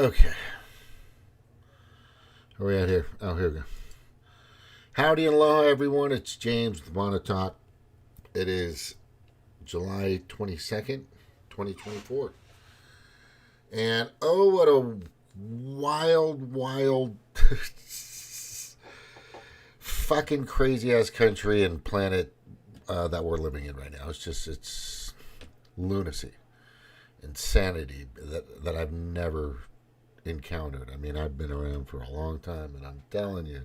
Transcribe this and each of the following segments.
Okay. Where are we at here? Oh, here we go. Howdy and aloha, everyone. It's James with Monsanto. It is July 22nd, 2024. And oh, what a wild, fucking crazy ass country and planet that we're living in right now. It's lunacy, insanity that I've never encountered. I mean, I've been around for a long time, and I'm telling you,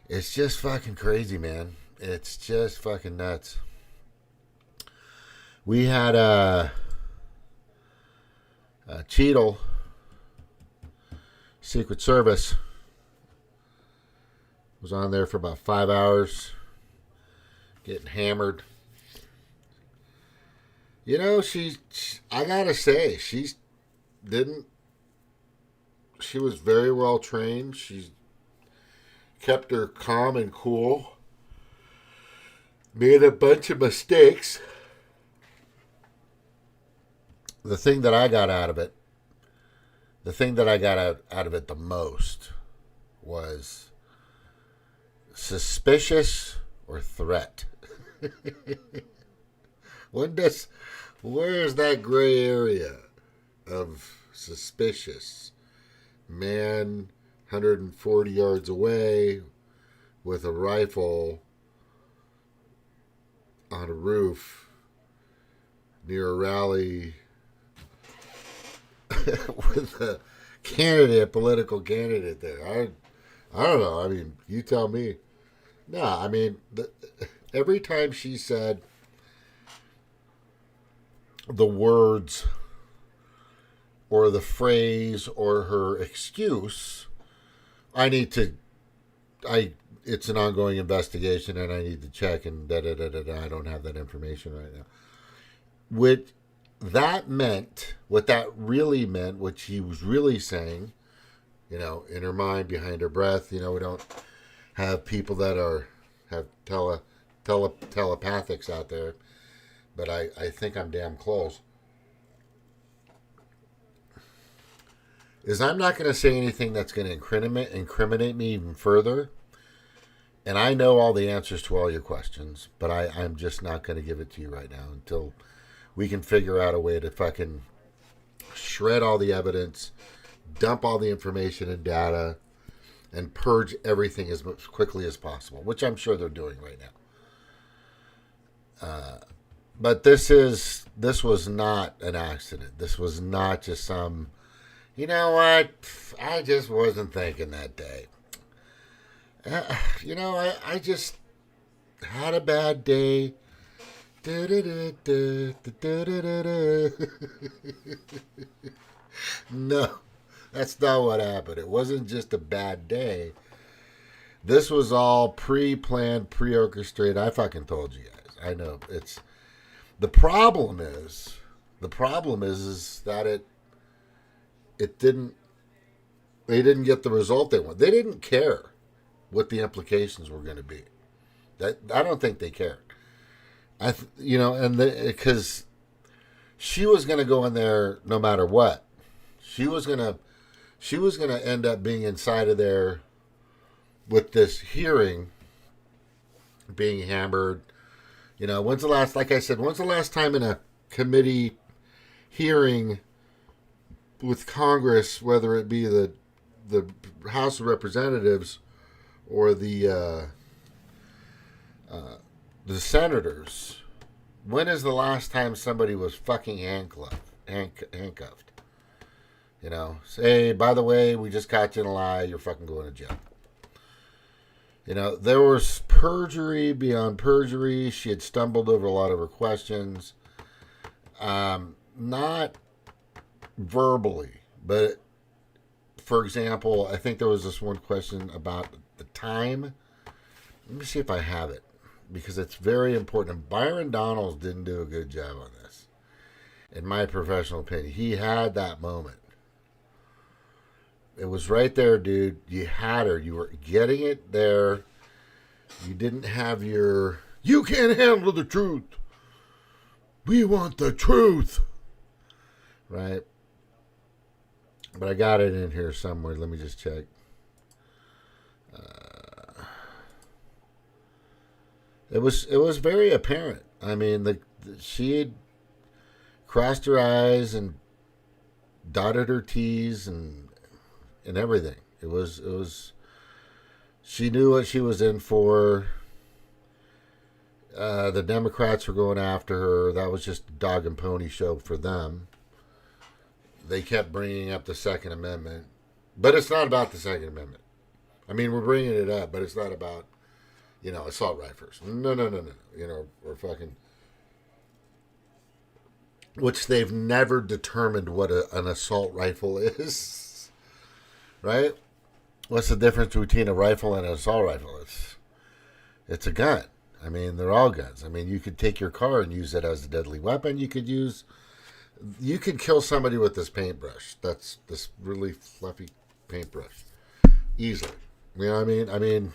it's just fucking crazy, man. It's just fucking nuts. We had Cheatle, Secret Service, was on there for about 5 hours, getting hammered. You know, I gotta say, she was very well trained. She kept her calm and cool. Made a bunch of mistakes. The thing that I got out of it the most was suspicious or threat. Where is that gray area of suspicious? Man 140 yards away with a rifle on a roof near a rally with a political candidate there. I don't know. I mean, you tell me. No, I mean, every time she said the words or the phrase or her excuse, it's an ongoing investigation and I need to check and I don't have that information right now. What that really meant, what she was really saying, in her mind, behind her breath, we don't have people that have telepathics out there, but I think I'm damn close. Is I'm not going to say anything that's going to incriminate me even further. And I know all the answers to all your questions, but I'm just not going to give it to you right now until we can figure out a way to fucking shred all the evidence, dump all the information and data, and purge everything as quickly as possible, which I'm sure they're doing right now. But this was not an accident. This was not just some, you know what, I just wasn't thinking that day. I just had a bad day. No, that's not what happened. It wasn't just a bad day. This was all pre-planned, pre-orchestrated. I fucking told you guys. I know it's the problem is that it didn't. They didn't get the result they want. They didn't care what the implications were going to be. I don't think they cared. Because she was going to go in there no matter what. She was going to end up being inside of there with this hearing, being hammered. When's the last time in a committee hearing with Congress, whether it be the House of Representatives or the senators, when is the last time somebody was fucking handcuffed? Say, by the way, we just caught you in a lie, you're fucking going to jail. There was perjury beyond perjury. She had stumbled over a lot of her questions. Not verbally, but for example, I think there was this one question about the time. Let me see if I have it, because it's very important. Byron Donalds didn't do a good job on this, in my professional opinion. He had that moment. It was right there, dude. You had her. You were getting it there. You didn't have your, you can't handle the truth. We want the truth. Right? But I got it in here somewhere. Let me just check. It was very apparent. I mean, she had crossed her I's and dotted her T's and everything. It was. She knew what she was in for. The Democrats were going after her. That was just a dog and pony show for them. They kept bringing up the Second Amendment. But it's not about the Second Amendment. I mean, we're bringing it up, but it's not about, assault rifles. No. Or fucking... Which they've never determined what an assault rifle is. Right? What's the difference between a rifle and an assault rifle? It's a gun. I mean, they're all guns. I mean, you could take your car and use it as a deadly weapon. You could kill somebody with this paintbrush. That's this really fluffy paintbrush. Easily. You know what I mean?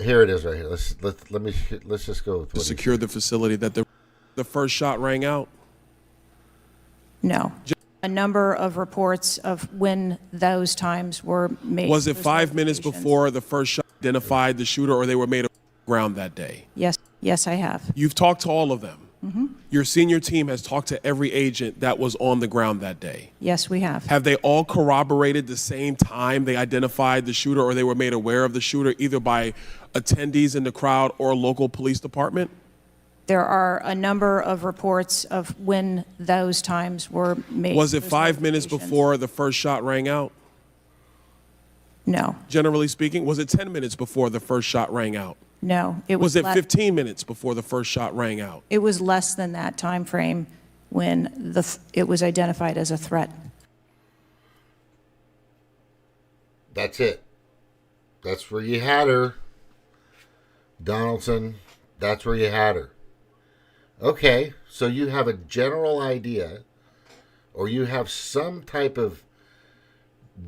Here it is right here. Let's just go with to secure the facility that the first shot rang out. No. A number of reports of when those times were made. Was it 5 minutes before the first shot identified the shooter, or they were made on the ground that day? Yes, I have. You've talked to all of them. Mm-hmm. Your senior team has talked to every agent that was on the ground that day. Yes, we have. Have they all corroborated the same time they identified the shooter, or they were made aware of the shooter either by attendees in the crowd or a local police department? There are a number of reports of when those times were made. Was it 5 minutes before the first shot rang out? No. Generally speaking, was it 10 minutes before the first shot rang out? No. Was it 15 minutes before the first shot rang out? It was less than that time frame when it was identified as a threat. That's it. That's where you had her. Donaldson, that's where you had her. Okay, so you have a general idea, or you have some type of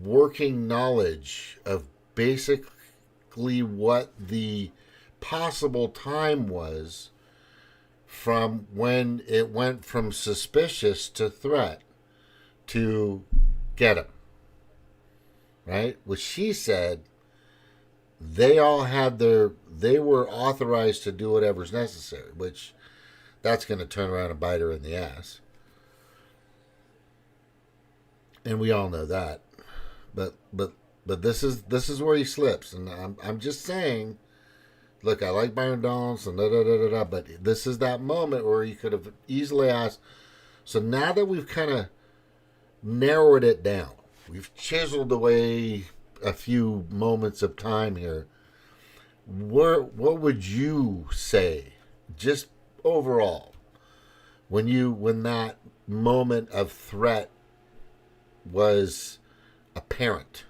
working knowledge of basically what the possible time was from when it went from suspicious to threat to get him. Right? Which she said they were authorized to do whatever's necessary, which that's going to turn around and bite her in the ass. And we all know that. But this is where he slips. And I'm just saying, look, I like Byron Donaldson, but this is that moment where you could have easily asked. So now that we've kind of narrowed it down, we've chiseled away a few moments of time here, what would you say, just overall, when that moment of threat was apparent,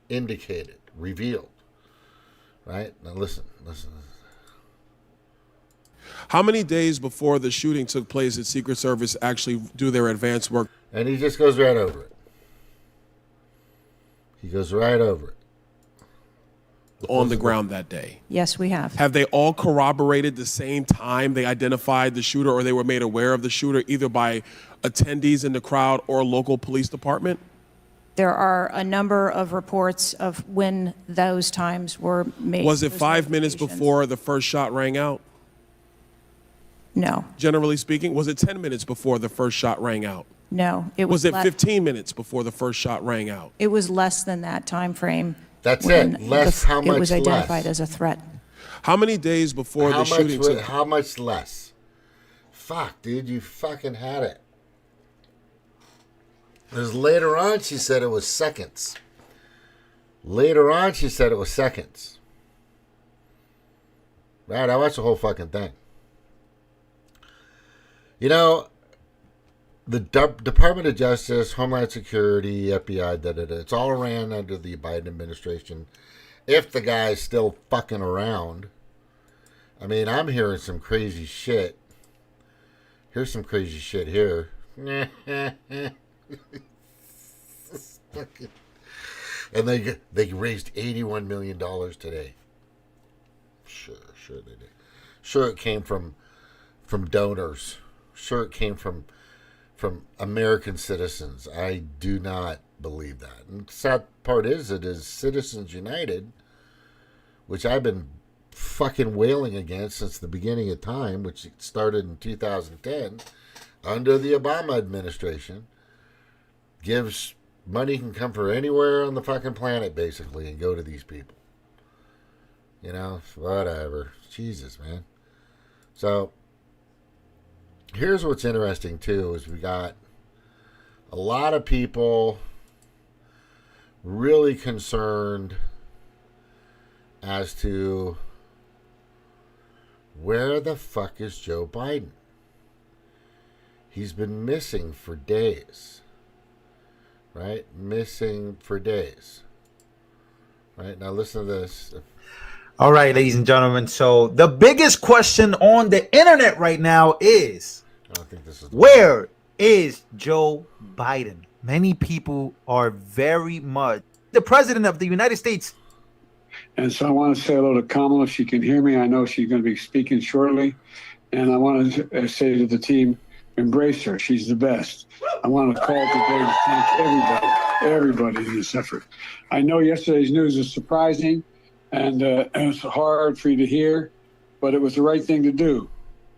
indicated, revealed? Right? Now listen. How many days before the shooting took place did Secret Service actually do their advance work? And he just goes right over it. He goes right over it. On the ground that day? Yes, we have. Have they all corroborated the same time they identified the shooter, or they were made aware of the shooter either by attendees in the crowd or a local police department? There are a number of reports of when those times were made. Was it 5 minutes before the first shot rang out? No. Generally speaking, was it 10 minutes before the first shot rang out? No. Was it 15 minutes before the first shot rang out? It was less than that time frame. That's it. Less. How much less? It was identified as a threat. How many days before the shooting took place? How much less? Fuck, dude, you fucking had it. Because later on, she said it was seconds. Right, I watched the whole fucking thing. You know, the Department of Justice, Homeland Security, FBI, it's all ran under the Biden administration. If the guy's still fucking around. I mean, I'm hearing some crazy shit. Here's some crazy shit here. And they raised $81 million today. Sure they did. Sure, it came from donors. Sure, it came from from American citizens. I do not believe that. And the sad part is, it is Citizens United, which I've been fucking wailing against since the beginning of time, which started in 2010 under the Obama administration, gives money can come from anywhere on the fucking planet basically and go to these people. You know, whatever. Jesus, man. So here's what's interesting too, is we got a lot of people really concerned as to where the fuck is Joe Biden? He's been missing for days. Right? Missing for days. Right? Now listen to this. All right, ladies and gentlemen. So the biggest question on the internet right now is, I don't think this is where is Joe Biden? Many people are very much the president of the United States. And so I want to say hello to Kamala if she can hear me. I know she's going to be speaking shortly. And I want to say to the team, embrace her. She's the best. I want to call today to thank everybody in this effort. I know yesterday's news is surprising and it was hard for you to hear, but it was the right thing to do.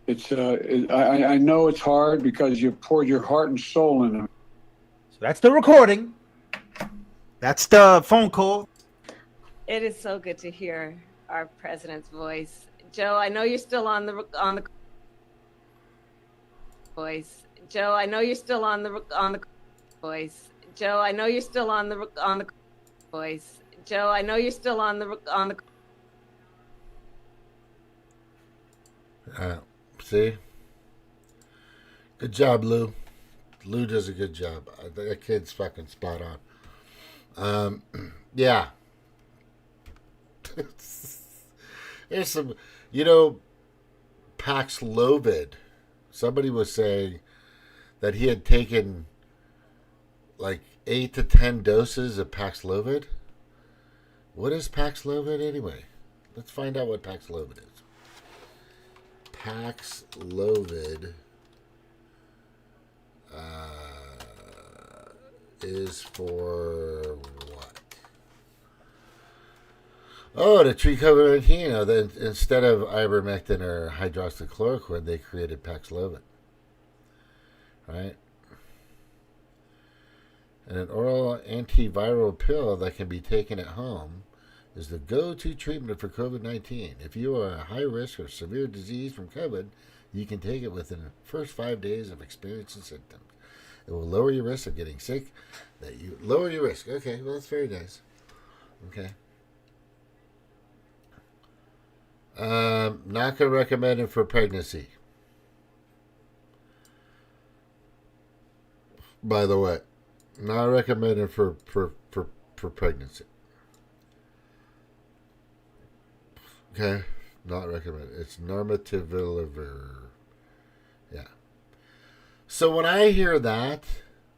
I know it's hard because you poured your heart and soul into it. So that's the recording. That's the phone call. It is so good to hear our president's voice. Joe, I know you're still on the voice. Joe, I know you're still on the voice. Joe, I know you're still on the voice. Joe, I know you're still on the see? Good job, Lou. Lou does a good job. That kid's fucking spot on. Yeah. There's some, Paxlovid. Somebody was saying that he had taken like 8 to 10 doses of Paxlovid. What is Paxlovid anyway? Let's find out what Paxlovid is. Paxlovid is for what? Oh, to treat COVID-19. Then instead of ivermectin or hydroxychloroquine, they created Paxlovid. Right? And an oral antiviral pill that can be taken at home is the go-to treatment for COVID-19. If you are at high risk or severe disease from COVID, you can take it within the first 5 days of experiencing symptoms. It will lower your risk of getting sick. Lower your risk. Okay, well, that's very nice. Okay. Not going to recommend it for pregnancy. By the way, not recommended for pregnancy. Okay, not recommended. It's normativir. Yeah. So when I hear that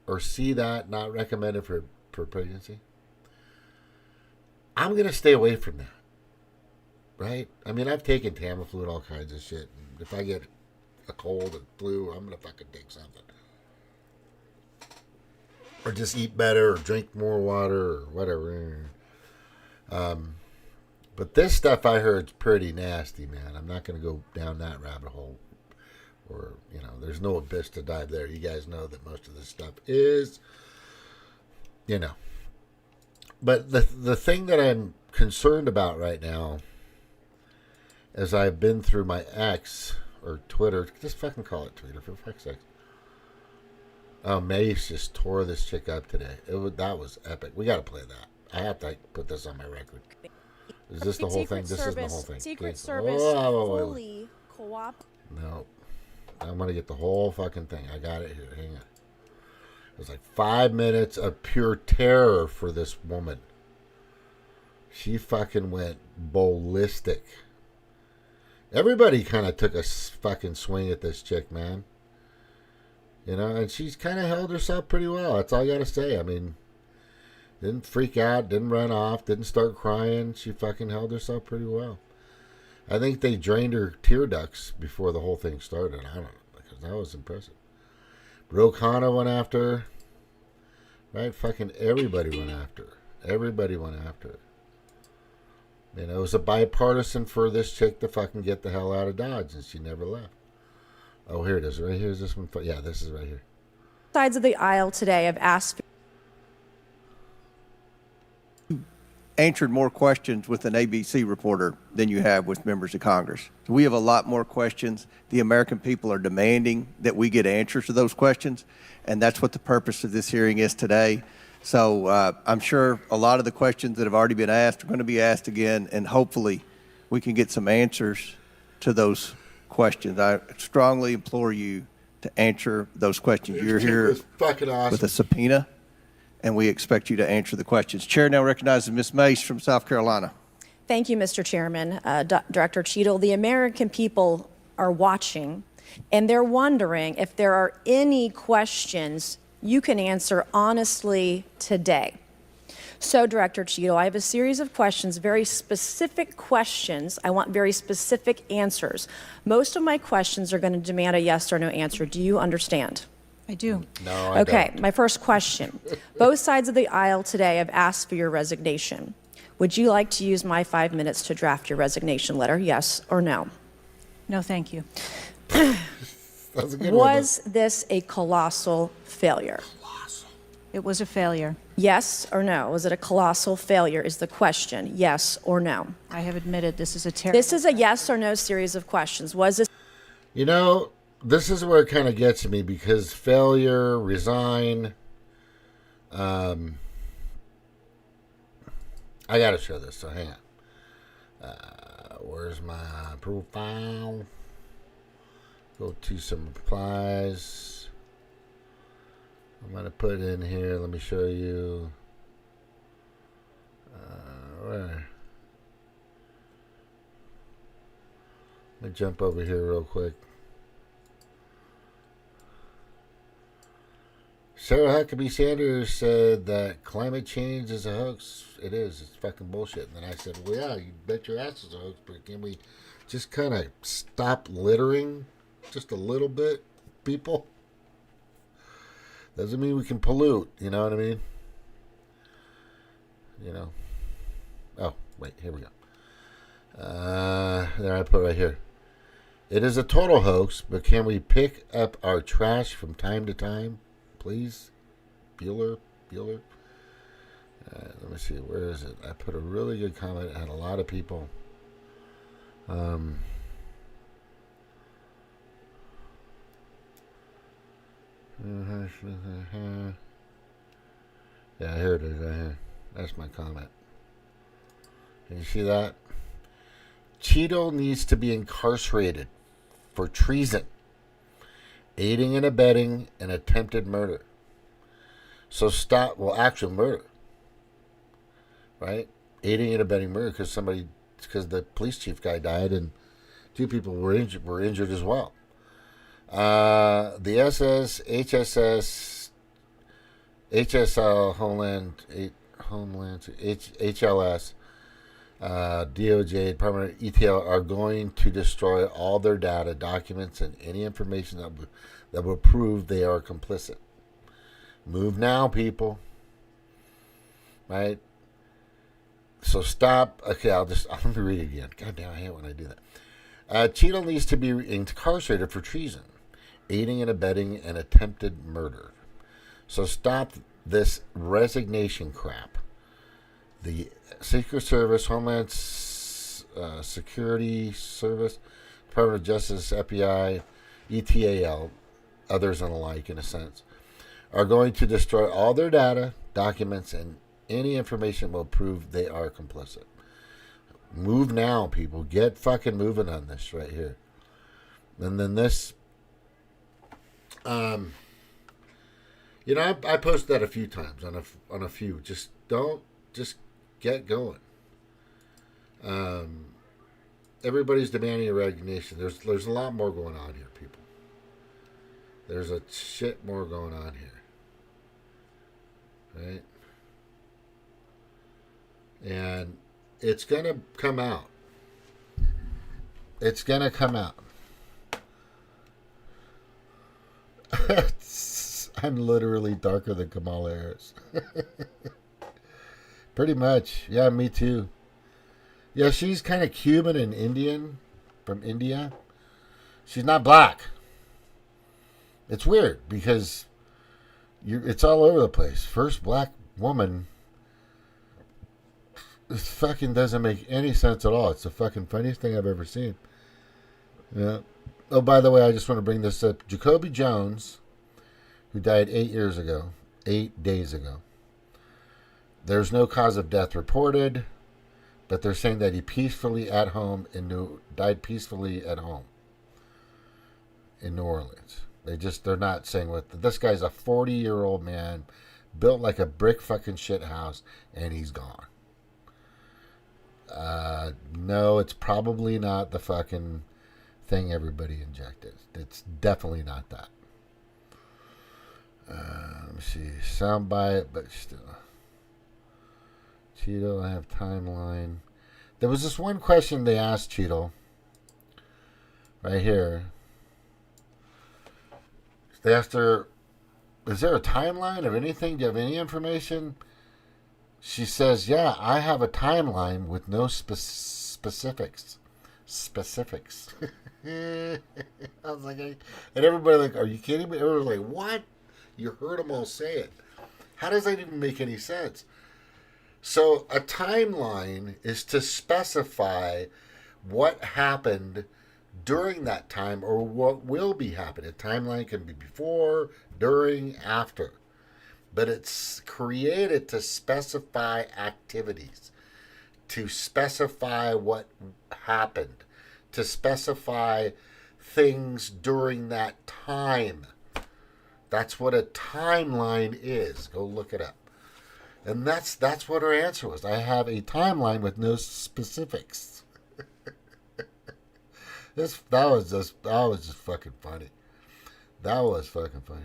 or see that not recommended for pregnancy, I'm gonna stay away from that. Right? I mean, I've taken Tamiflu, all kinds of shit. And if I get a cold and flu, I'm gonna fucking take something. Or just eat better, or drink more water, or whatever. But this stuff I heard is pretty nasty, man. I'm not going to go down that rabbit hole. Or, there's no abyss to dive there. You guys know that most of this stuff is, But the thing that I'm concerned about right now, as I've been through my X, or Twitter, just fucking call it Twitter, for fuck's sake. Oh, Mace just tore this chick up today. That was epic. We got to play that. I have to put this on my record. Is this the whole thing? This is the whole thing. Secret Service fully co-op. No. I'm going to get the whole fucking thing. I got it here. Hang on. It was like 5 minutes of pure terror for this woman. She fucking went ballistic. Everybody kind of took a fucking swing at this chick, man. And she's kind of held herself pretty well. That's all I got to say. I mean, didn't freak out, didn't run off, didn't start crying. She fucking held herself pretty well. I think they drained her tear ducts before the whole thing started. I don't know, because that was impressive. Rokana went after her. Right? Fucking everybody went after her. Everybody went after her. You know, it was a bipartisan for this chick to fucking get the hell out of Dodge, and she never left. Oh, here it is. Right here is this one. Yeah, this is right here. Sides of the aisle today have asked. Answered more questions with an ABC reporter than you have with members of Congress. So we have a lot more questions. The American people are demanding that we get answers to those questions, and that's what the purpose of this hearing is today. So I'm sure a lot of the questions that have already been asked are going to be asked again, and hopefully we can get some answers to those questions. I strongly implore you to answer those questions. You're here fucking awesome. with a subpoena, and we expect you to answer the questions. Chair now recognizes Ms. Mace from South Carolina. Thank you, Mr. Chairman. Director Cheatle, the American people are watching, and they're wondering if there are any questions you can answer honestly today. So, Director Cheatle, I have a series of questions, very specific questions. I want very specific answers. Most of my questions are going to demand a yes or no answer. Do you understand? I do. No, I Okay, don't. my first question. Both sides of the aisle today have asked for your resignation. Would you like to use my 5 minutes to draft your resignation letter, yes or no? No, thank you. That's a good one. Was this a colossal failure? It was a failure. Yes or no? Was it a colossal failure is the question, yes or no? I have admitted this is a terrible. This is a yes or no series of questions. Was this You know, this is where it kind of gets me because failure, resign. I got to show this, so hang on. Where's my profile? Go to some replies. I'm going to put in here. Let me show you. Where? Let me jump over here real quick. Sarah Huckabee Sanders said that climate change is a hoax. It is. It's fucking bullshit. And then I said, well, yeah, you bet your ass it's a hoax, but can we just kind of stop littering just a little bit, people? Doesn't mean we can pollute, you know what I mean? You know. Oh, wait, here we go. There I put right here. It is a total hoax, but can we pick up our trash from time to time? Please? Bueller? Let me see, where is it? I put a really good comment. I had a lot of people. Yeah, here it is right here. That's my comment. Can you see that? Cheatle needs to be incarcerated for treason, aiding and abetting an attempted murder. So stop, well, actual murder, right? Aiding and abetting murder because the police chief guy died and two people were injured as well. The SS, HSS, HSL, HLS, DOJ, Department of ETL are going to destroy all their data, documents, and any information that will prove they are complicit. Move now, people. Right? So stop. Okay, let me read it again. God damn, I hate when I do that. Cheatle needs to be incarcerated for treason, aiding and abetting an attempted murder. So stop this resignation crap. The Secret Service, Homeland Security Service, Department of Justice, FBI, ETAL, others and alike in a sense, are going to destroy all their data, documents, and any information will prove they are complicit. Move now, people. Get fucking moving on this right here. And then this, I posted that a few times on a few. Just get going. Everybody's demanding a resignation. There's a lot more going on here, people. There's a shit more going on here. Right? And it's going to come out. It's going to come out. I'm literally darker than Kamala Harris. Pretty much. Yeah, me too. Yeah, she's kind of Cuban and Indian, from India. She's not black. It's weird because it's all over the place. First black woman. It fucking doesn't make any sense at all. It's the fucking funniest thing I've ever seen. Yeah. Oh, by the way, I just want to bring this up. Jacoby Jones, who died 8 years ago, 8 days ago. There's no cause of death reported, but they're saying that he peacefully at home died peacefully at home in New Orleans. They're not saying what. This guy's a 40-year-old man, built like a brick fucking shit house, and he's gone. No, it's probably not the fucking thing everybody injected. It's definitely not that. Let me see. Soundbite, but still. Cheatle, I have timeline. There was this one question they asked Cheatle. Right here. They asked her, is there a timeline of anything? Do you have any information? She says, yeah, I have a timeline with no specifics. Specifics. I was like, and everybody like, are you kidding me? Everybody was like, what? You heard them all say it. How does that even make any sense? So a timeline is to specify what happened during that time or what will be happening. A timeline can be before, during, after. But it's created to specify activities, to specify what happened, to specify things during that time. That's what a timeline is. Go look it up. And that's what her answer was. I have a timeline with no specifics. That was just fucking funny. That was fucking funny.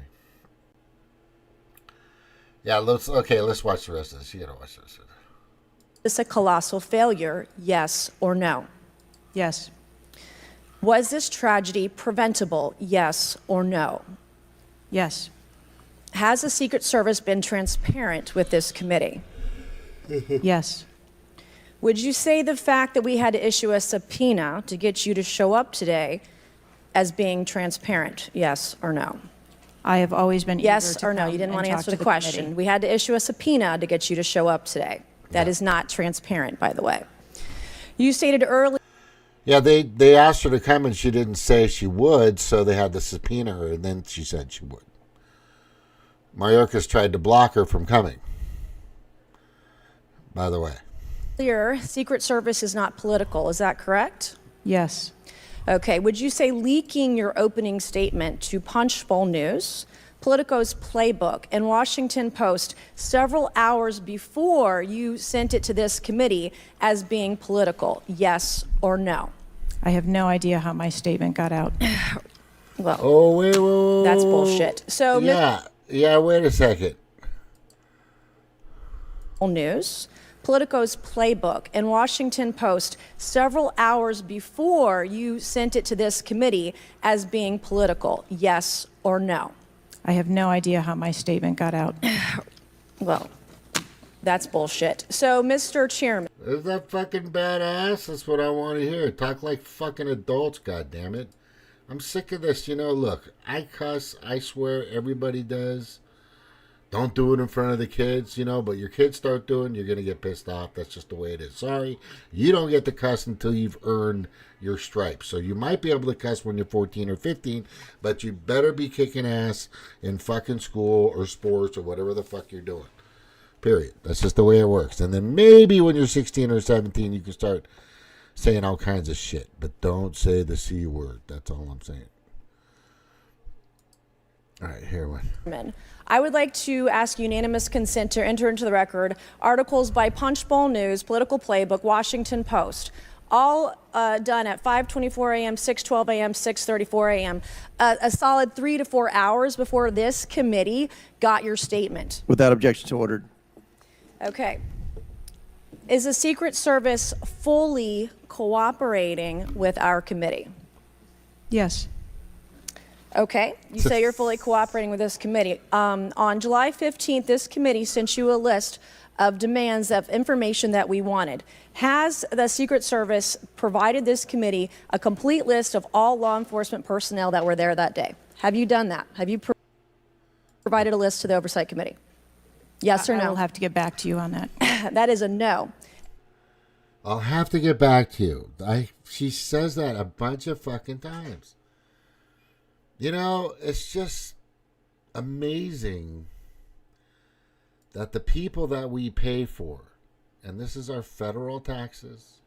Yeah, let's watch the rest of this. You gotta watch this. Is this a colossal failure, yes or no? Yes. Was this tragedy preventable, yes or no? Yes. Has the Secret Service been transparent with this committee? Yes. Would you say the fact that we had to issue a subpoena to get you to show up today as being transparent, yes or no? I have always been eager Yes to or no? come You didn't and want to talk answer to the question. committee. We had to issue a subpoena to get you to show up today. That is not transparent, by the way. You stated earlier. Yeah, they asked her to come and she didn't say she would, so they had to subpoena her, and then she said she would. Mayorkas tried to block her from coming, by the way. Earlier, Secret Service is not political. Is that correct? Yes. Okay. Would you say leaking your opening statement to Punchbowl News, Politico's Playbook, and Washington Post several hours before you sent it to this committee as being political, yes or no? I have no idea how my statement got out. Well, Oh, wait. that's bullshit. So, Yeah, wait a second. News, Politico's Playbook, and Washington Post several hours before you sent it to this committee as being political, yes or no? I have no idea how my statement got out. Well, that's bullshit. So, Mr. Chairman. Is that fucking badass? That's what I want to hear. Talk like fucking adults, goddammit. I'm sick of this. Look, I cuss, I swear, everybody does. Don't do it in front of the kids, but your kids start doing, you're going to get pissed off. That's just the way it is. Sorry, you don't get to cuss until you've earned your stripes. So you might be able to cuss when you're 14 or 15, but you better be kicking ass in fucking school or sports or whatever the fuck you're doing. Period. That's just the way it works. And then maybe when you're 16 or 17, you can start saying all kinds of shit. But don't say the C word. That's all I'm saying. All right, here one. I would like to ask unanimous consent to enter into the record articles by Punchbowl News, Political Playbook, Washington Post, all done at 5:24 a.m., 6:12 a.m., 6:34 a.m., a solid 3 to 4 hours before this committee got your statement. Without objection, so ordered. Okay. Is the Secret Service fully cooperating with our committee? Yes. Okay, you say you're fully cooperating with this committee. On July 15th, this committee sent you a list of demands of information that we wanted. Has the Secret Service provided this committee a complete list of all law enforcement personnel that were there that day? Have you done that? Have you provided a list to the Oversight Committee? Yes or no? I will have to get back to you on that. That is a no. I'll have to get back to you. She says that a bunch of fucking times. You know, it's just amazing that the people that we pay for, and this is our federal taxes,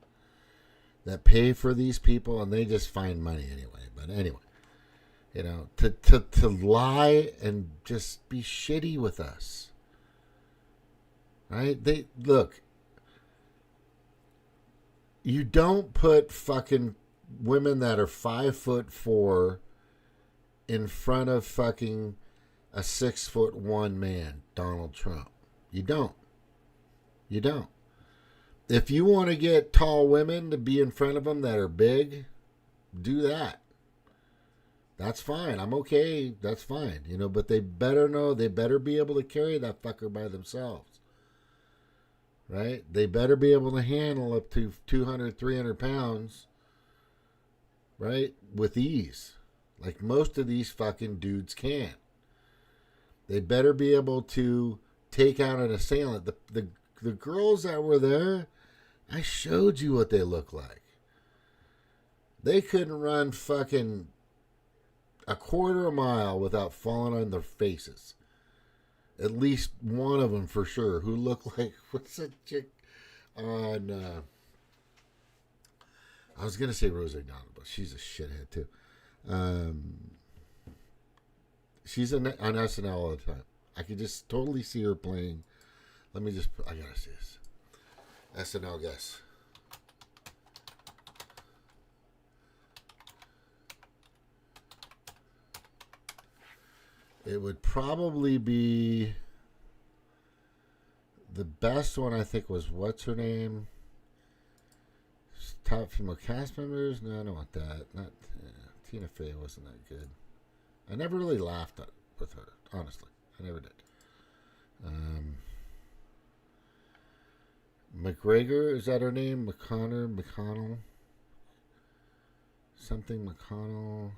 that pay for these people, and they just find money anyway. But anyway, you know, to lie and just be shitty with us. Right? Look, you don't put fucking women that are 5'4" in front of fucking a 6'1" man, Donald Trump. You don't. You don't. If you want to get tall women to be in front of them that are big, do that. That's fine. I'm okay. That's fine. You know, but they better know, they better be able to carry that fucker by themselves. Right? They better be able to handle up to 200, 300 pounds, right? With ease. Like most of these fucking dudes can. They better be able to take out an assailant. The girls that were there, I showed you what they look like. They couldn't run fucking a quarter mile without falling on their faces. At least one of them for sure, who looked like, what's that chick on, I was going to say Rose O'Donnell, but she's a shithead too. She's on SNL all the time. I could just totally see her playing. Let me just, I gotta see this. SNL guess. It would probably be the best one. I think was what's her name? Top female cast members? No, I don't want that. Not Tina Fey wasn't that good. I never really laughed with her, honestly. I never did. McGregor, is that her name? McConnell? Something McConnell.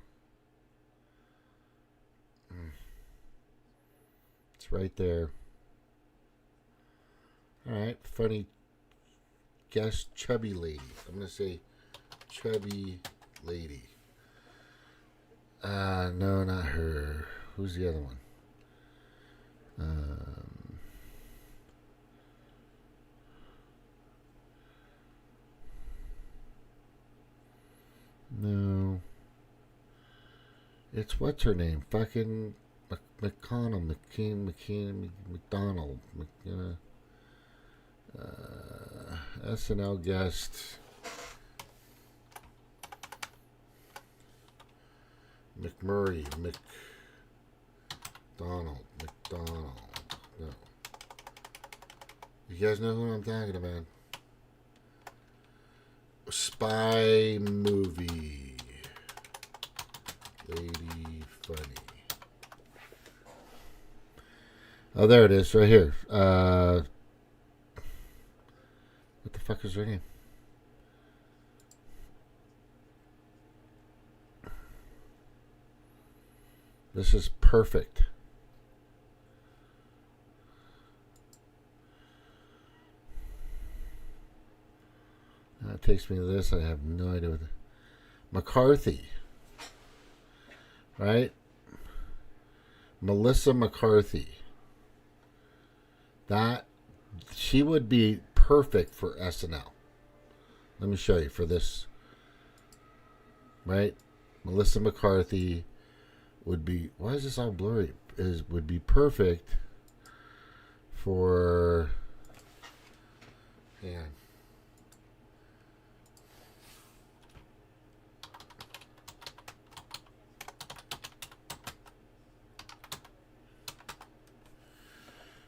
It's right there. Alright, funny guess, chubby lady. I'm going to say chubby lady. No, not her. Who's the other one? No. It's what's her name? Fucking McConnell, McDonald. SNL guest. McMurray, McDonald. No. You guys know who I'm talking about? Spy movie. Lady funny. Oh, there it is, right here. What the fuck is her name? This is perfect. That takes me to this. I have no idea what McCarthy. Right? Melissa McCarthy. That she would be perfect for SNL. Let me show you for this. Right? Melissa McCarthy would be, why is this all blurry? Would be perfect for, yeah.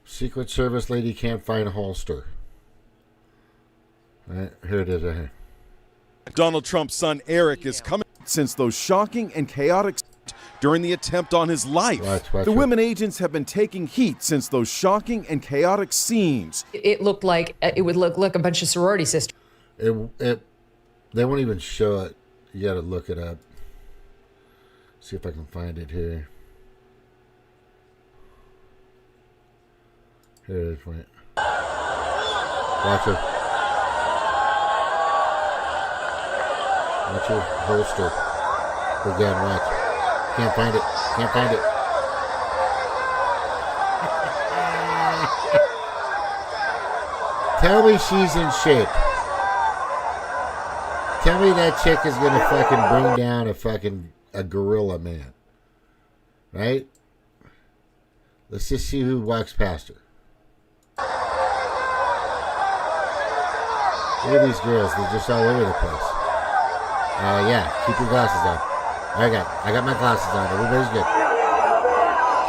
Secret Service lady can't find a holster. All right, here it is right here. Donald Trump's son Eric is coming. Since those shocking and chaotic during the attempt on his life. The women agents have been taking heat since those shocking and chaotic scenes. It looked like it would look like a bunch of sorority sisters. They won't even show it. You got to look it up. See if I can find it here. Here it is. Wait. Watch it. Watch your holster. Again, watch. Can't find it. Can't find it. Tell me she's in shape. Tell me that chick is going to fucking bring down a gorilla man. Right? Let's just see who walks past her. Look at these girls. They're just all over the place. Yeah. Keep your glasses on. I got my glasses on. Everybody's good.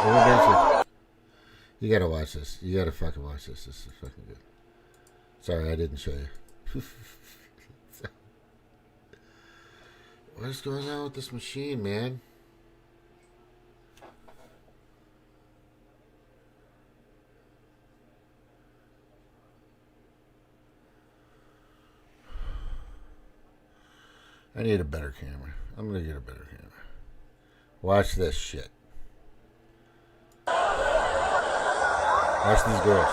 Everybody's good. You gotta watch this. You gotta fucking watch this. This is fucking good. Sorry, I didn't show you. What is going on with this machine, man? I need a better camera. I'm gonna get a better camera. Watch this shit. Watch these girls.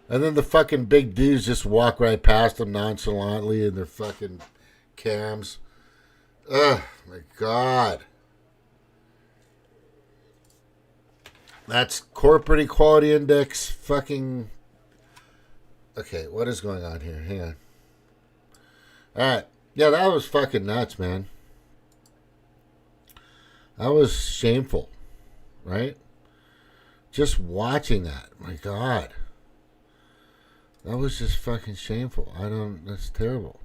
And then the fucking big dudes just walk right past them nonchalantly in their fucking cams. Ugh, my God. That's corporate equality index fucking... Okay, what is going on here? Hang on. Alright. Yeah, that was fucking nuts, man. That was shameful. Right? Just watching that. My God. That was just fucking shameful. That's terrible.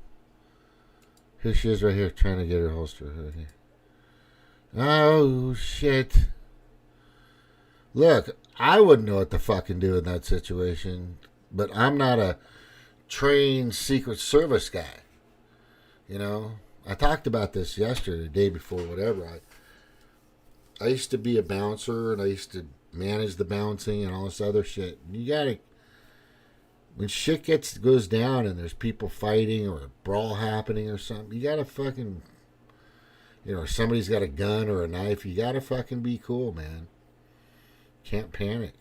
Here she is right here trying to get her holster. Right here. Oh, shit. Look, I wouldn't know what to fucking do in that situation, but I'm not a trained Secret Service guy. You know? I talked about this yesterday, the day before, whatever. I used to be a bouncer, and I used to manage the bouncing and all this other shit. You gotta... When shit goes down and there's people fighting or a brawl happening or something, you gotta fucking, or somebody's got a gun or a knife, you gotta fucking be cool, man. Can't panic.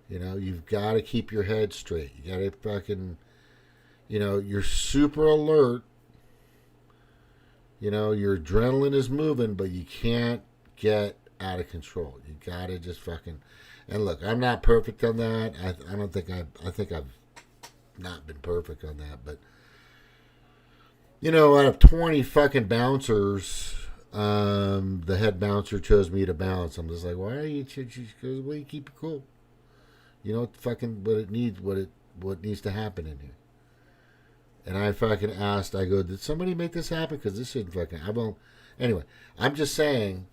You've gotta keep your head straight. You gotta fucking, you're super alert. Your adrenaline is moving, but you can't get out of control. You gotta just fucking... And look, I'm not perfect on that. I think I've not been perfect on that. But, out of 20 fucking bouncers, the head bouncer chose me to bounce. I'm just like, why are you? She goes, well, you keep it cool. You know what needs to happen in here. And I fucking asked, I go, did somebody make this happen? Because this shouldn't fucking... Anyway, I'm just saying...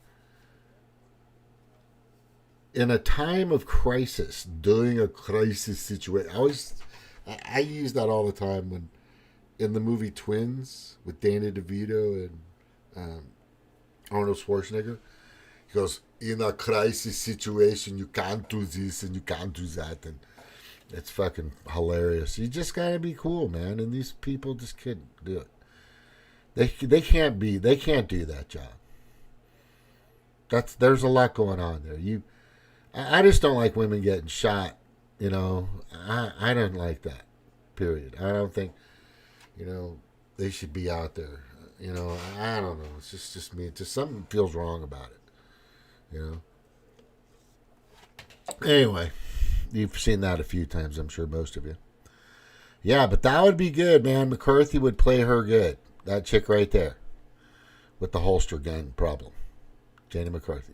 In a time of crisis, during a crisis situation, I use that all the time when in the movie Twins with Danny DeVito and Arnold Schwarzenegger. He goes, in a crisis situation, you can't do this and you can't do that, and it's fucking hilarious. You just gotta be cool, man. And these people just can't do it. They can't do that job. There's a lot going on there. I just don't like women getting shot, I don't like that, period. I don't think, they should be out there, I don't know. It's just me. It's just something feels wrong about it, Anyway, you've seen that a few times, I'm sure most of you. Yeah, but that would be good, man. McCarthy would play her good. That chick right there with the holster gun problem. Jenny McCarthy.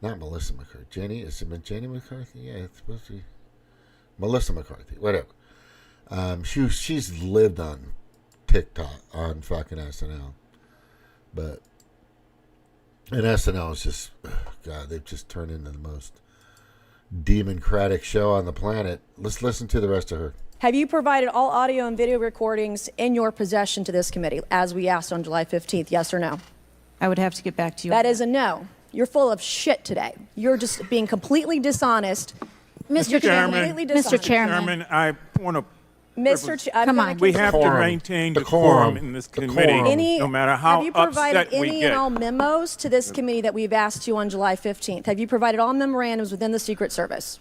Not Melissa McCarthy. Jenny, is it Jenny McCarthy? Yeah, it's supposed to be Melissa McCarthy. Whatever. She's lived on TikTok, on fucking SNL. And SNL is just, God, they've just turned into the most demoncratic show on the planet. Let's listen to the rest of her. Have you provided all audio and video recordings in your possession to this committee, as we asked on July 15th, yes or no? I would have to get back to you. That is a no. You're full of shit today. You're just being completely dishonest. Mr. Chairman, Mr. Chairman, I want to. Come on. We have to maintain decorum in this committee, no matter how upset we get. Have you provided any and all memos to this committee that we've asked you on July 15th? Have you provided all memorandums within the Secret Service?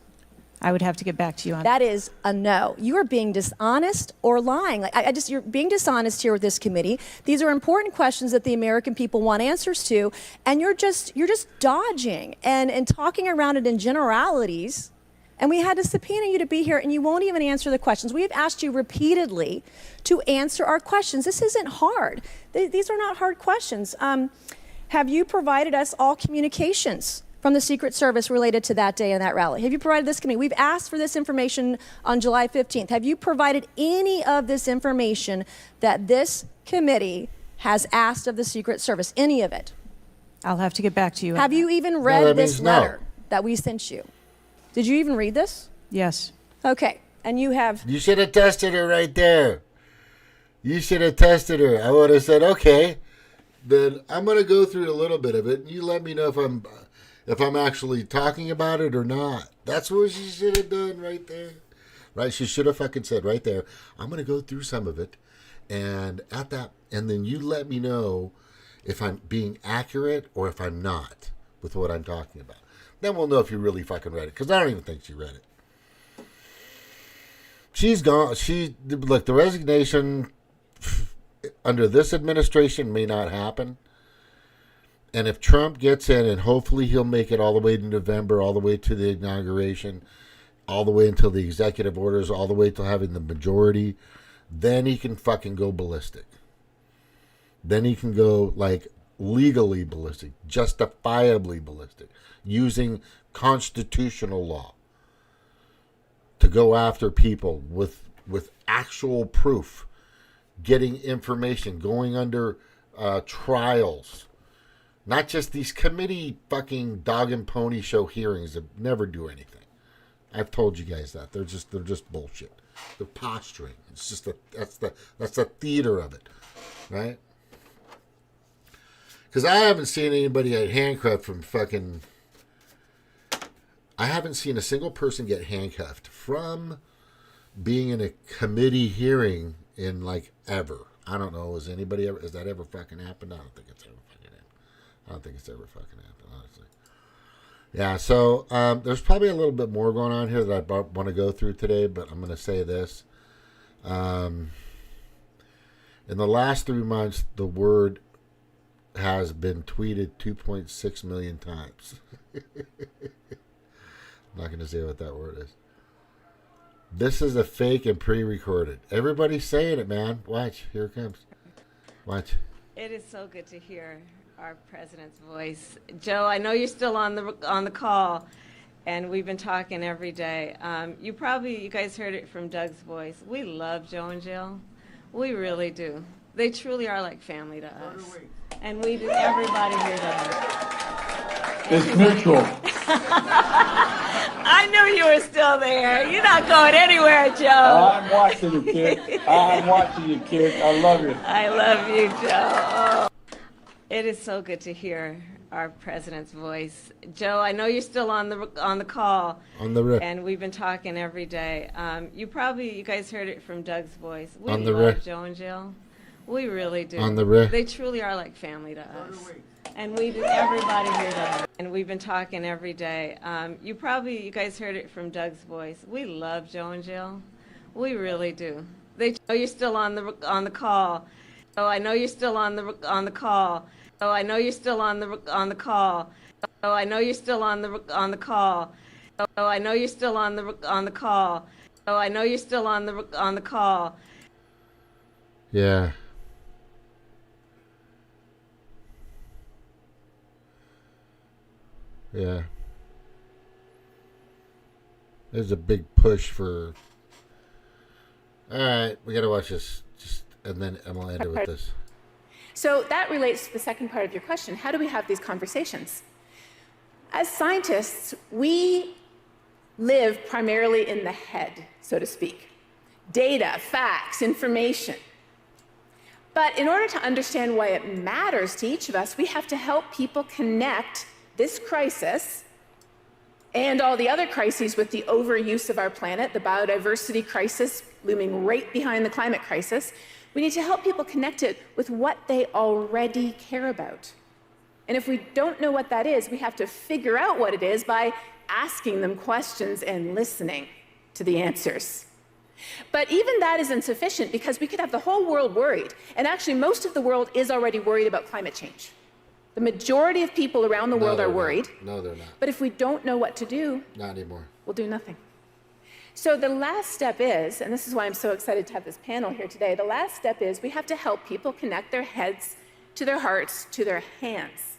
I would have to get back to you on that. Is a no. You are being dishonest or lying. You're being dishonest here with this committee. These are important questions that the American people want answers to, and you're just dodging and talking around it in generalities. And we had to subpoena you to be here, and you won't even answer the questions. We have asked you repeatedly to answer our questions. This isn't hard. These are not hard questions. Have you provided us all communications from the Secret Service related to that day and that rally? Have you provided this committee? We've asked for this information on July 15th. Have you provided any of this information that this committee has asked of the Secret Service? Any of it? I'll have to get back to you. Have you even read this letter that we sent you? Did you even read this? Yes. Okay. And you have... You should have tested her right there. You should have tested her. I would have said, okay, then I'm going to go through a little bit of it, and you let me know if I'm actually talking about it or not. That's what she should have done right there. Right? She should have fucking said right there, I'm going to go through some of it, and then you let me know if I'm being accurate or if I'm not with what I'm talking about. Then we'll know if you really fucking read it, because I don't even think she read it. She's gone. Look, the resignation under this administration may not happen. And if Trump gets in, and hopefully he'll make it all the way to November, all the way to the inauguration, all the way until the executive orders, all the way to having the majority, then he can fucking go ballistic. Then he can go, like, legally ballistic, justifiably ballistic, using constitutional law to go after people with actual proof, getting information, going under trials. Not just these committee fucking dog and pony show hearings that never do anything. I've told you guys that. They're just bullshit. They're posturing. It's just that's the theater of it, right? Because I haven't seen anybody get handcuffed from fucking... I haven't seen a single person get handcuffed from being in a committee hearing in, like, ever. I don't know. Has that ever fucking happened? I don't think it's ever fucking happened, honestly. Yeah, so there's probably a little bit more going on here that I want to go through today, but I'm going to say this. In the last 3 months, the word has been tweeted 2.6 million times. I'm not going to say what that word is. This is a fake and pre-recorded. Everybody's saying it, man. Watch. Here it comes. Watch. It is so good to hear our president's voice. Joe, I know you're still on the call, and we've been talking every day. You guys heard it from Doug's voice. We love Joe and Jill. We really do. They truly are like family to us. And we do. Everybody here does. It's mutual. I knew you were still there. You're not going anywhere, Joe. I'm watching you, kid. I'm watching you, kid. I love you. I love you, Joe. Oh. It is so good to hear our president's voice. Joe, I know you're still on the call. And we've been talking every day. You guys heard it from Doug's voice. We love Joe and Jill. We really do. They truly are like family to us. And we do. Everybody here does. And we've been talking every day. You guys heard it from Doug's voice. We love Joe and Jill. We really do. They know you're still on the call. Oh, I know you're still on the call. Oh, I know you're still on the call. Oh, I know you're still on the call. Oh, I know you're still on the call. Oh, I know you're still on the call. Yeah. Yeah. There's a big push for. All right, we got to watch this. And then we'll end it with this. So that relates to the second part of your question. How do we have these conversations? As scientists, we live primarily in the head, so to speak. Data, facts, information. But in order to understand why it matters to each of us, we have to help people connect this crisis and all the other crises with the overuse of our planet, the biodiversity crisis looming right behind the climate crisis. We need to help people connect it with what they already care about. And if we don't know what that is, we have to figure out what it is by asking them questions and listening to the answers. But even that is insufficient because we could have the whole world worried. And actually, most of the world is already worried about climate change. The majority of people around the world are worried. No, they're not. But if we don't know what to do, not anymore. We'll do nothing. So the last step is, and this is why I'm so excited to have this panel here today, the last step is we have to help people connect their heads to their hearts, to their hands.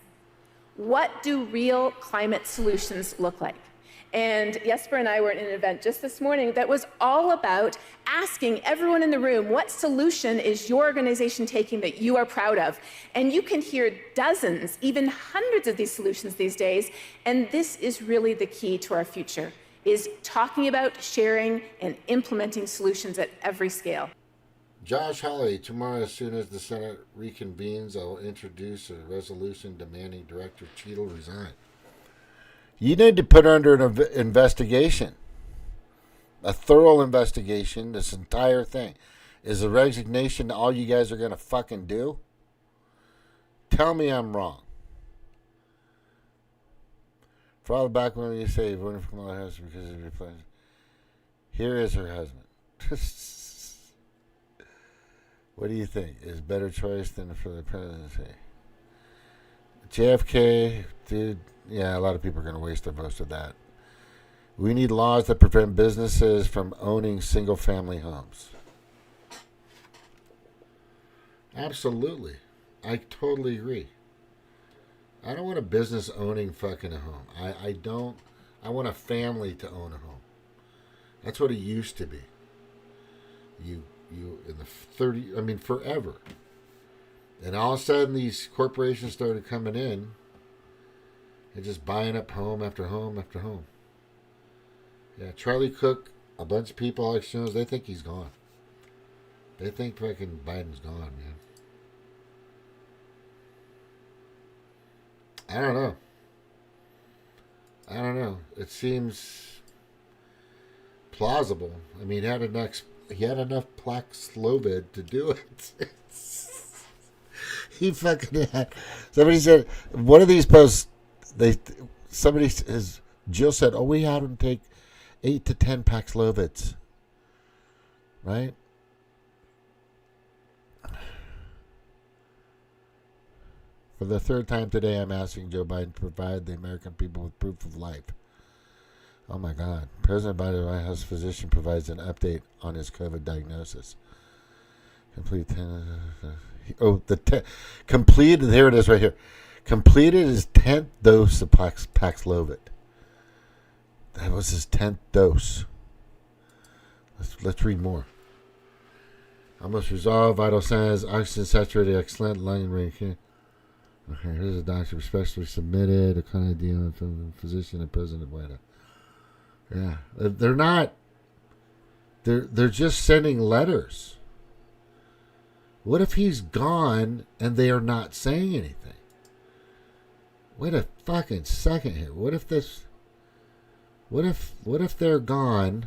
What do real climate solutions look like? And Jesper and I were at an event just this morning that was all about asking everyone in the room, what solution is your organization taking that you are proud of? And you can hear dozens, even hundreds of these solutions these days. And this is really the key to our future, is talking about, sharing, and implementing solutions at every scale. Josh Hawley, tomorrow, as soon as the Senate reconvenes, I will introduce a resolution demanding Director Cheatle resign. You need to put under an investigation, a thorough investigation, this entire thing. Is the resignation all you guys are going to fucking do? Tell me I'm wrong. For all the back when you say, voting for Kamala Harris because of your plans. Here is her husband. What do you think? Is better choice than for the presidency? JFK, dude. Yeah, a lot of people are going to waste their votes with that. We need laws that prevent businesses from owning single-family homes. Absolutely. I totally agree. I don't want a business owning fucking a home. I don't. I want a family to own a home. That's what it used to be. You in the 30, I mean, forever. And all of a sudden, these corporations started coming in and just buying up home after home after home. Yeah, Charlie Cook, a bunch of people, Alex Jones, they think he's gone. They think fucking Biden's gone, man. I don't know. It seems plausible. I mean, he had enough Paxlovid to do it. He fucking had. Somebody said, one of these posts, Jill said, oh, we had him take 8 to 10 Paxlovids. Right? For the third time today, I'm asking Joe Biden to provide the American people with proof of life. Oh my God. President Biden, White House physician, provides an update on his COVID diagnosis. Completed, here it is right here. Completed his 10th dose of Paxlovid. That was his 10th dose. Let's read more. Almost resolved, vital signs, oxygen saturated, excellent, lung rate. Okay, here's a doctor especially submitted, a kind of deal from the physician and President White House. Yeah, they're not. They're just sending letters. What if he's gone and they are not saying anything? Wait a fucking second here. What if they're gone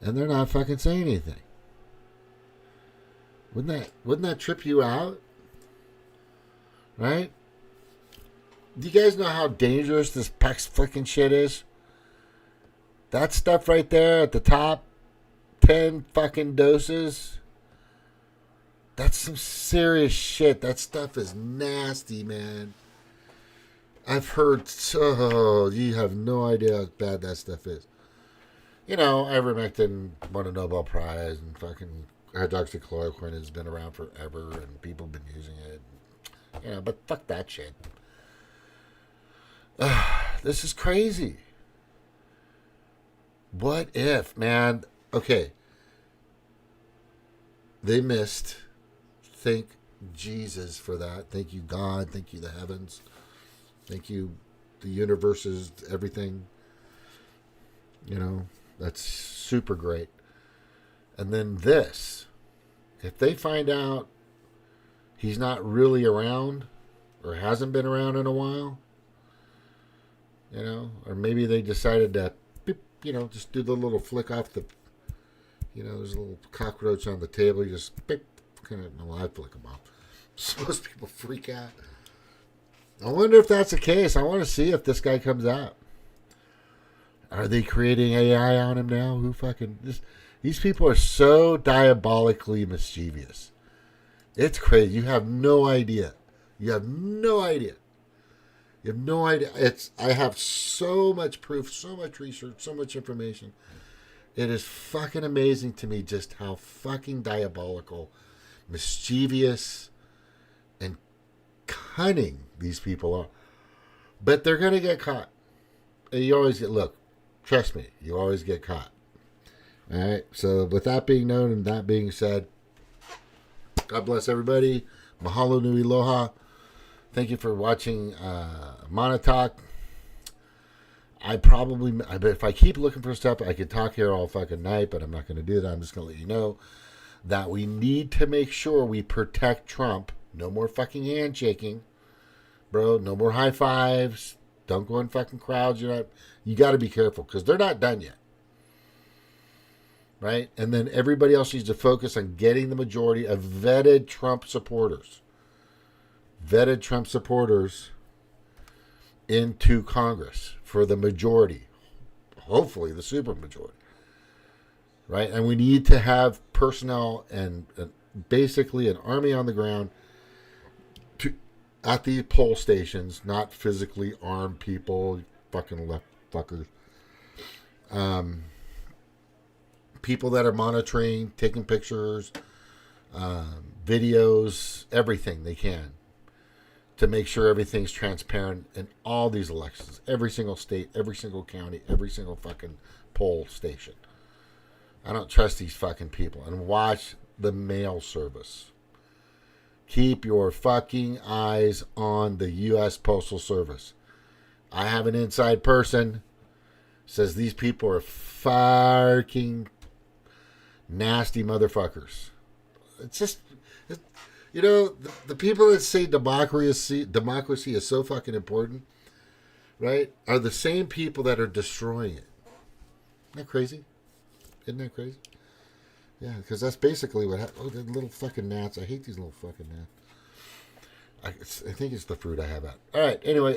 and they're not fucking saying anything? Wouldn't that trip you out? Right? Do you guys know how dangerous this Pax fucking shit is? That stuff right there at the top, 10 fucking doses. That's some serious shit. That stuff is nasty, man. I've heard you have no idea how bad that stuff is. You know, ivermectin won a Nobel Prize, and fucking hydroxychloroquine has been around forever, and people have been using it. You know, but fuck that shit. This is crazy. What if, man? Okay. They missed. Thank Jesus for that. Thank you, God. Thank you, the heavens. Thank you, the universes, everything. You know, that's super great. And then this. If they find out he's not really around or hasn't been around in a while, you know, or maybe they decided to, you know, just do the little flick off the, you know, there's a little cockroach on the table. You just, kind of, no, I flick them off. So most people freak out. I wonder if that's the case. I want to see if this guy comes out. Are they creating AI on him now? Who fucking... These people are so diabolically mischievous. It's crazy. You have no idea. You have no idea. You have no idea. I have so much proof, so much research, so much information. It is fucking amazing to me just how fucking diabolical, mischievous, and cunning these people are. But they're going to get caught. And you always get... Look, trust me, you always get caught. All right, so with that being known and that being said, God bless everybody. Mahalo nui aloha. Thank you for watching Monotalk. If I keep looking for stuff, I could talk here all fucking night, but I'm not going to do that. I'm just going to let you know that we need to make sure we protect Trump. No more fucking handshaking, bro. No more high fives. Don't go in fucking crowds. You got to be careful because they're not done yet. Right? And then everybody else needs to focus on getting the majority of vetted Trump supporters. Vetted Trump supporters into Congress for the majority. Hopefully the supermajority. Right? And we need to have personnel and basically an army on the ground at the poll stations, not physically armed people, fucking left fuckers. People that are monitoring, taking pictures, videos, everything they can to make sure everything's transparent in all these elections. Every single state, every single county, every single fucking poll station. I don't trust these fucking people. And watch the mail service. Keep your fucking eyes on the U.S. Postal Service. I have an inside person says these people are fucking nasty motherfuckers. It's just, you know, the people that say democracy is so fucking important, right, are the same people that are destroying it. Isn't that crazy? Isn't that crazy? Yeah, because that's basically what happened. Oh, the little fucking gnats. I hate these little fucking gnats. I think it's the fruit I have out. All right, anyway.